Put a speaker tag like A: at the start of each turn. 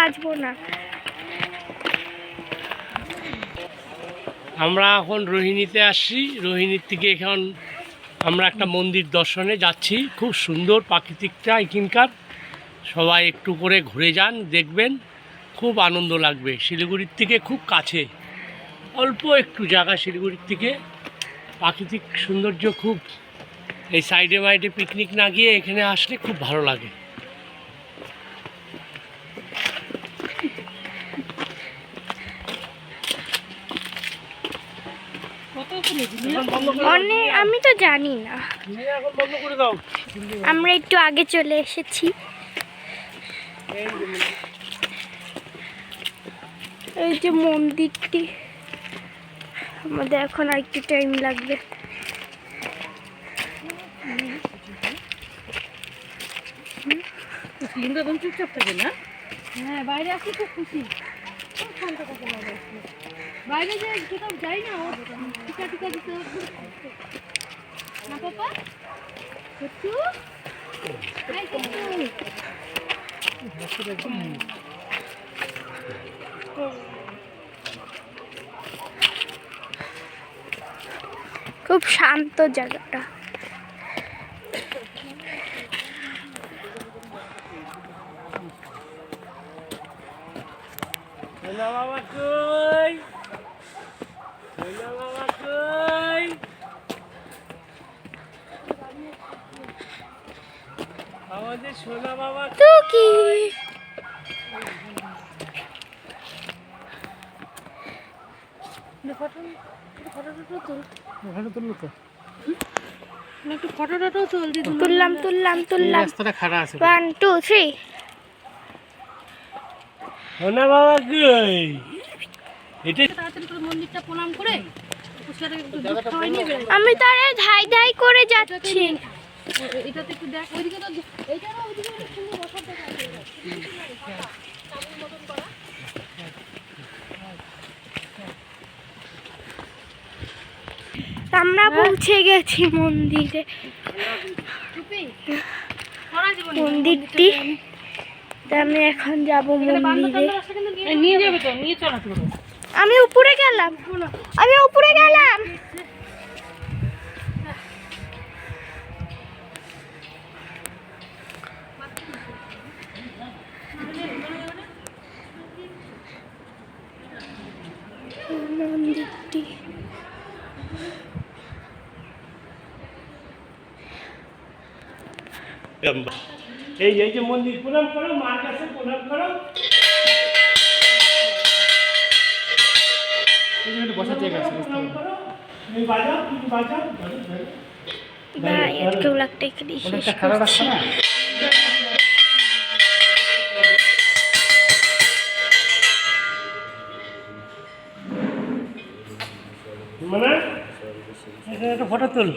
A: বাঁচবো না।
B: আমরা এখন রোহিণীতে আসছি। রোহিণীর থেকে এখন আমরা একটা মন্দির দর্শনে যাচ্ছি। খুব সুন্দর প্রাকৃতিকটা এখানকার, সবাই একটু করে ঘুরে যান, দেখবেন খুব আনন্দ লাগবে। শিলিগুড়ির থেকে খুব কাছে, অল্প একটু জায়গা শিলিগুড়ির থেকে, প্রাকৃতিক সৌন্দর্য খুব। এই সাইডে মাইডে পিকনিক না গিয়ে এখানে আসলে খুব ভালো লাগে।
A: আমি তো জানি না, আমরা একটু আগে চলে এসেছি। এই যে মন্দিরটি, আমাদের এখন আর একটু টাইম লাগবে। চুপচাপ থাকে না, হ্যাঁ বাইরে আসি খুব খুশি, খুব শান্ত থাকে বাইরে যে কোথাও যাই না, ও টিকা টিকা দিতে না পাপা। সত্যি খুব শান্ত জায়গাটা।
B: বাবা কই, বাবা কই, আমাদের সোনা বাবা
A: তো কি তুললাম তুললাম তুললাম। 1 2 3
B: সোনা বাবা কই। এটা
A: মন্দিরটা প্রণাম করে আমি তারে ধাই ধাই করে যাচ্ছি। এটাতে একটু দেখ, ওইদিকে তো এইটা না, ওইদিকে অনেক সুন্দর বসার জায়গা আছে। আমরা পৌঁছে গেছি মন্দিরে। মন্দিরটি আমি এখন যাব মন্দিরে।
C: নিয়ে যাবে তো, নিয়ে চলা তো।
A: আমি উপরে গেলাম, আমি উপরে গেলাম। মন্দিরটি
B: এই যে মন্দির প্রণাম করো, মার কাছে প্রণাম করো। বসার জায়গা আছে, প্রণাম করো। তুমি বাজাও, তুমি বাজাও।
A: ভাই আজকে ব্লগটা এখানেই শেষ করছি।
B: মানে একটা ফটো তুল।